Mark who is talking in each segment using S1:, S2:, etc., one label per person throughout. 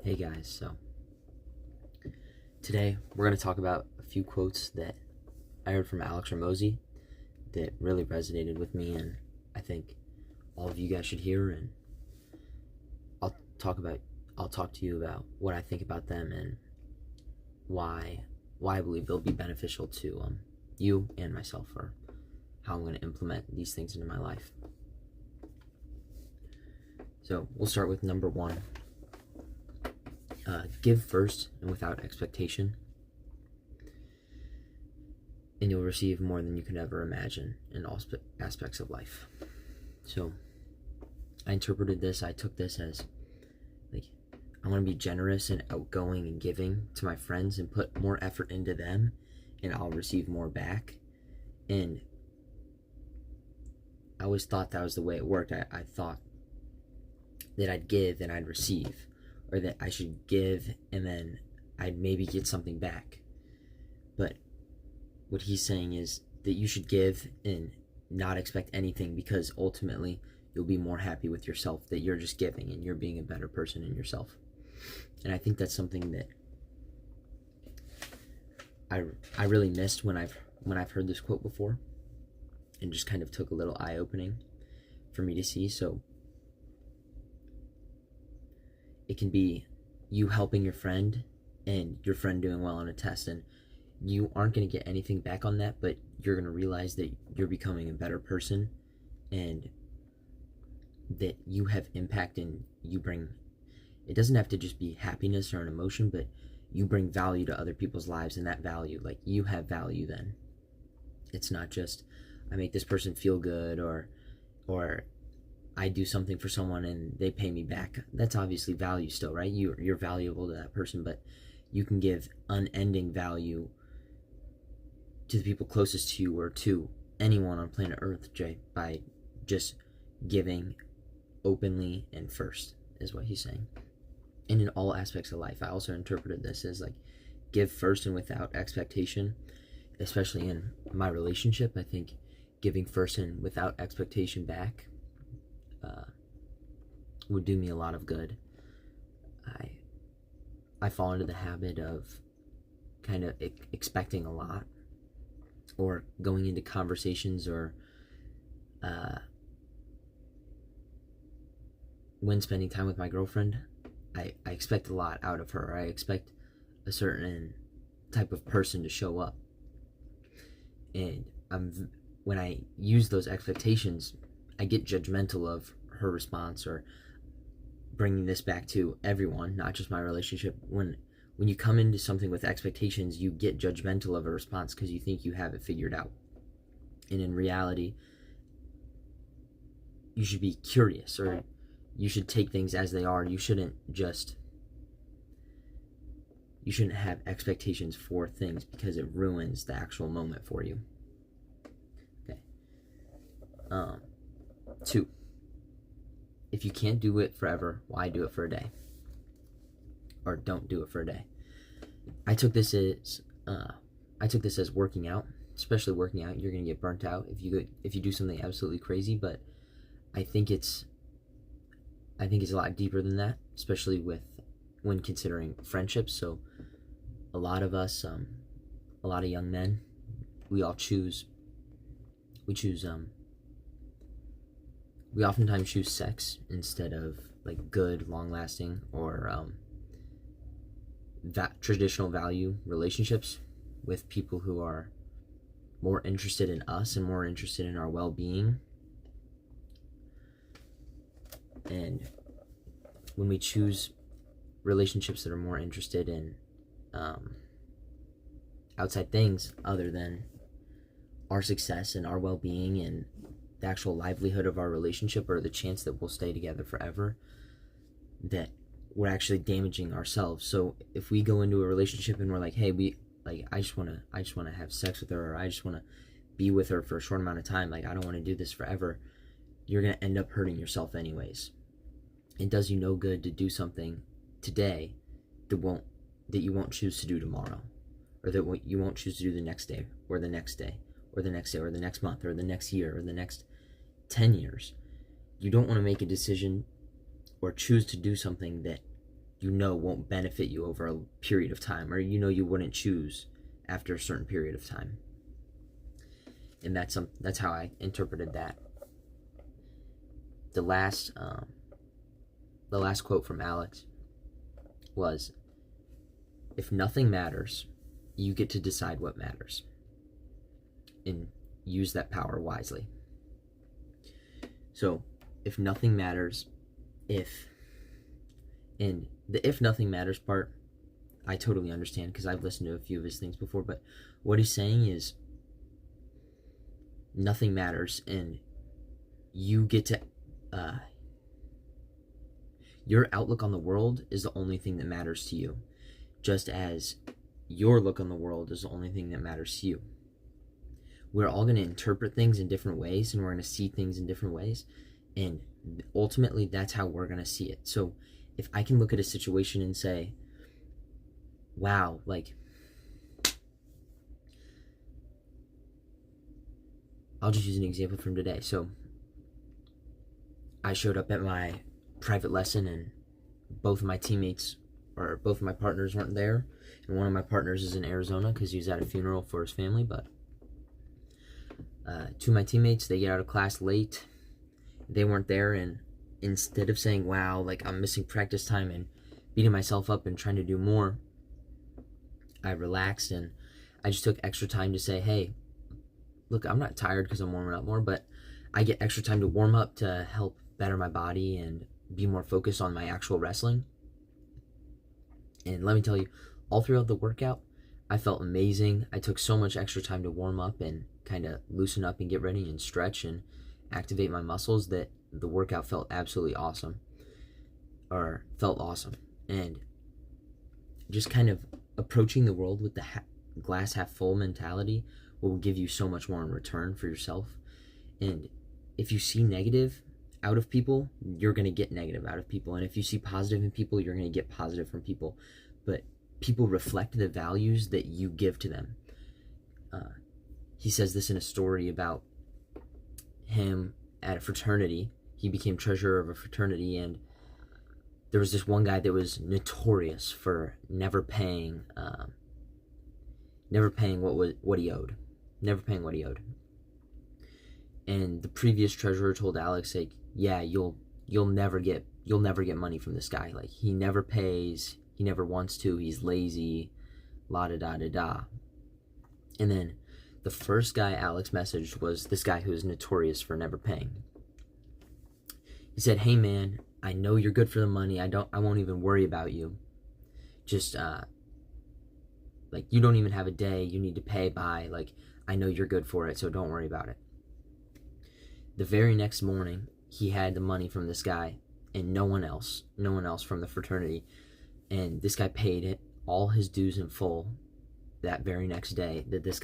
S1: Hey guys, so today we're going to talk about a few quotes that I heard from Hormozi that really resonated with me, and I think all of you guys should hear. And I'll talk to you about what I think about them and why I believe they'll be beneficial to you and myself, or how I'm going to implement these things into my life. So we'll start with number one. Give first and without expectation, and you'll receive more than you could ever imagine in all aspects of life. So I took this as like, I want to be generous and outgoing and giving to my friends and put more effort into them, and I'll receive more back. And I always thought that was the way it worked. I thought that I'd give and I'd receive, or that I should give and then I'd maybe get something back. But what he's saying is that you should give and not expect anything, because ultimately you'll be more happy with yourself, that you're just giving and you're being a better person in yourself. And I think that's something that I really missed when I've heard this quote before, and just kind of took a little eye-opening for me to see. So it can be you helping your friend and your friend doing well on a test, and you aren't going to get anything back on that, but you're going to realize that you're becoming a better person and that you have impact, and you bring, it doesn't have to just be happiness or an emotion, but you bring value to other people's lives, and that value, like, you have value then. It's not just I make this person feel good, or I do something for someone and they pay me back. That's obviously value still, right? You're valuable to that person, but you can give unending value to the people closest to you, or to anyone on planet Earth, by just giving openly and first, is what he's saying. And in all aspects of life, I also interpreted this as like, give first and without expectation. Especially in my relationship, I think giving first and without expectation back would do me a lot of good. I fall into the habit of kind of expecting a lot, or going into conversations, or when spending time with my girlfriend, I expect a lot out of her. I expect a certain type of person to show up, and when I use those expectations, I get judgmental of her response, or bringing this back to everyone, not just my relationship. When you come into something with expectations, you get judgmental of a response because you think you have it figured out. And in reality, you should be curious, or you should take things as they are. You shouldn't have expectations for things, because it ruins the actual moment for you. Okay. 2. If you can't do it forever, why do it for a day? Or don't do it for a day. I took this as working out. Especially working out, you're gonna get burnt out if you do something absolutely crazy. But I think it's a lot deeper than that, especially when considering friendships. So a lot of us, a lot of young men, we oftentimes choose sex instead of like good, long-lasting, or that traditional value relationships with people who are more interested in us and more interested in our well-being. And when we choose relationships that are more interested in outside things other than our success and our well-being and the actual livelihood of our relationship, or the chance that we'll stay together forever, that we're actually damaging ourselves. So if we go into a relationship and we're like, hey, I just want to have sex with her, or I just want to be with her for a short amount of time, like, I don't want to do this forever, you're going to end up hurting yourself anyways. It does you no good to do something today that you won't choose to do tomorrow, or that you won't choose to do the next day, or the next day, or the next day, or the next month, or the next year, or the next 10 years. You don't want to make a decision or choose to do something that you know won't benefit you over a period of time, or you know you wouldn't choose after a certain period of time. And that's how I interpreted that. The last quote from Alex was, "If nothing matters, you get to decide what matters, and use that power wisely." So, if nothing matters, and the "if nothing matters" part, I totally understand because I've listened to a few of his things before, but what he's saying is nothing matters, and you get to your outlook on the world is the only thing that matters to you, just as your look on the world is the only thing that matters to you. We're all going to interpret things in different ways, and we're going to see things in different ways, and ultimately that's how we're going to see it. So if I can look at a situation and say, wow, like, I'll just use an example from today. So I showed up at my private lesson, and both of my teammates, or both of my partners, weren't there, and one of my partners is in Arizona because he was at a funeral for his family. But two of my teammates, they get out of class late, they weren't there, and instead of saying, wow, like, I'm missing practice time and beating myself up and trying to do more, I relaxed, and I just took extra time to say, hey, look, I'm not tired because I'm warming up more, but I get extra time to warm up to help better my body and be more focused on my actual wrestling. And let me tell you, all throughout the workout, I felt amazing. I took so much extra time to warm up and kind of loosen up and get ready and stretch and activate my muscles that the workout felt absolutely awesome, or felt awesome. And just kind of approaching the world with the glass half full mentality will give you so much more in return for yourself. And if you see negative out of people, you're going to get negative out of people. And if you see positive in people, you're going to get positive from people. But people reflect the values that you give to them. He says this in a story about him at a fraternity. He became treasurer of a fraternity, and there was this one guy that was notorious for never paying what he owed. Never paying what he owed. And the previous treasurer told Alex, like, yeah, you'll never get money from this guy. Like, he never pays, he never wants to, he's lazy, la da da da da. And then the first guy Alex messaged was this guy who is notorious for never paying. He said, hey man, I know you're good for the money. I won't even worry about you. Just like, you don't even have a day you need to pay by. Like, I know you're good for it, so don't worry about it. The very next morning, he had the money from this guy and no one else from the fraternity. And this guy paid it, all his dues in full, that very next day, that this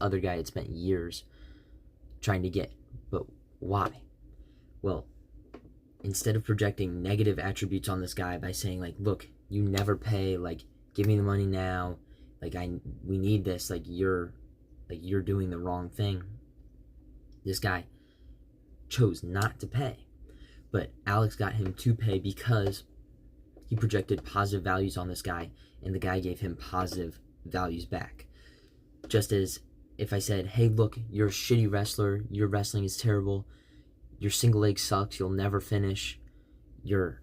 S1: other guy had spent years trying to get. But why? Well, instead of projecting negative attributes on this guy by saying, like, look, you never pay, like, give me the money now, like, we need this, like, you're doing the wrong thing, this guy chose not to pay. But Alex got him to pay because he projected positive values on this guy, and the guy gave him positive values back. Just as if I said, hey, look, you're a shitty wrestler, your wrestling is terrible, your single leg sucks, you'll never finish, you're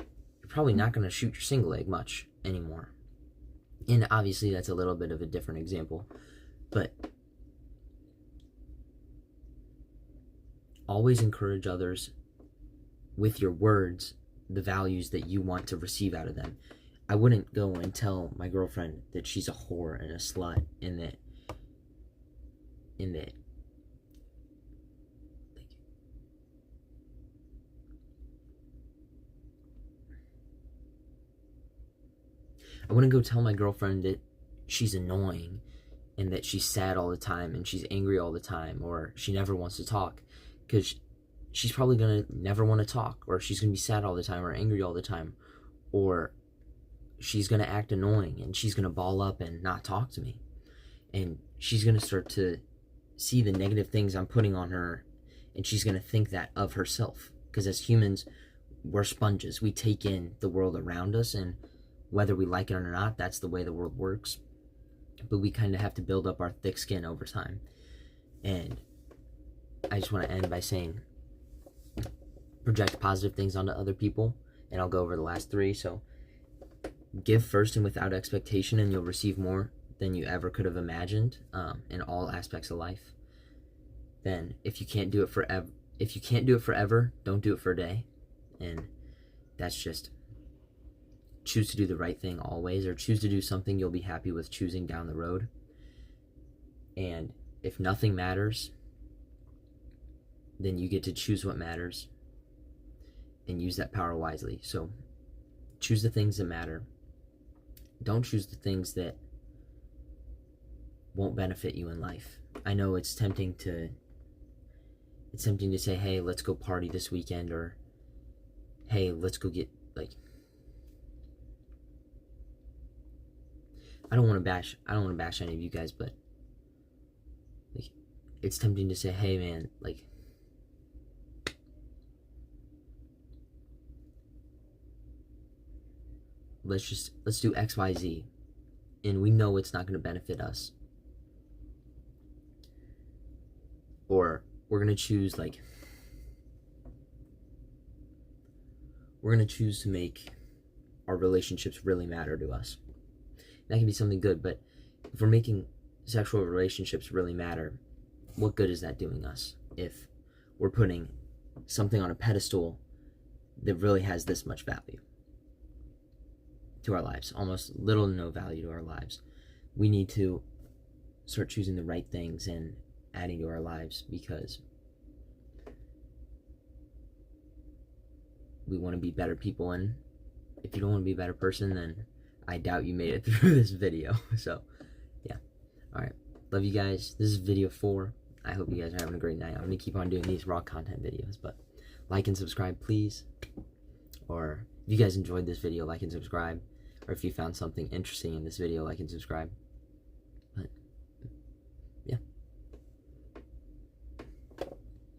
S1: probably not going to shoot your single leg much anymore. And obviously that's a little bit of a different example, but always encourage others with your words the values that you want to receive out of them. I wouldn't go and tell my girlfriend that she's a whore and a slut, and that like, I wouldn't go tell my girlfriend that she's annoying and that she's sad all the time and she's angry all the time, or she never wants to talk, because she's probably going to never want to talk, or she's going to be sad all the time or angry all the time, or she's going to act annoying and she's going to ball up and not talk to me. And she's going to start to see the negative things I'm putting on her, and she's going to think that of herself. Because as humans, we're sponges. We take in the world around us, and whether we like it or not, that's the way the world works. But we kind of have to build up our thick skin over time. And I just want to end by saying, project positive things onto other people, and I'll go over the last 3. So give first and without expectation, and you'll receive more than you ever could have imagined, in all aspects of life. Then if you can't do it forever, don't do it for a day. And that's just choose to do the right thing always, or choose to do something you'll be happy with choosing down the road. And if nothing matters, then you get to choose what matters and use that power wisely. So choose the things that matter. Don't choose the things that won't benefit you in life. I know it's tempting to say, hey, let's go party this weekend, or hey, let's go get, like, I don't want to bash any of you guys, but like, it's tempting to say, hey man, like, let's do XYZ, and we know it's not going to benefit us. Or we're going to choose to make our relationships really matter to us. That can be something good, but if we're making sexual relationships really matter, what good is that doing us if we're putting something on a pedestal that really has this much value to our lives? Almost little to no value to our lives. We need to start choosing the right things and adding to our lives, because we want to be better people. And if you don't want to be a better person, then I doubt you made it through this video. So yeah, all right, love you guys. This is video 4. I hope you guys are having a great night. I'm gonna keep on doing these raw content videos, but like and subscribe, please. Or if you guys enjoyed this video, like and subscribe. Or if you found something interesting in this video, like and subscribe.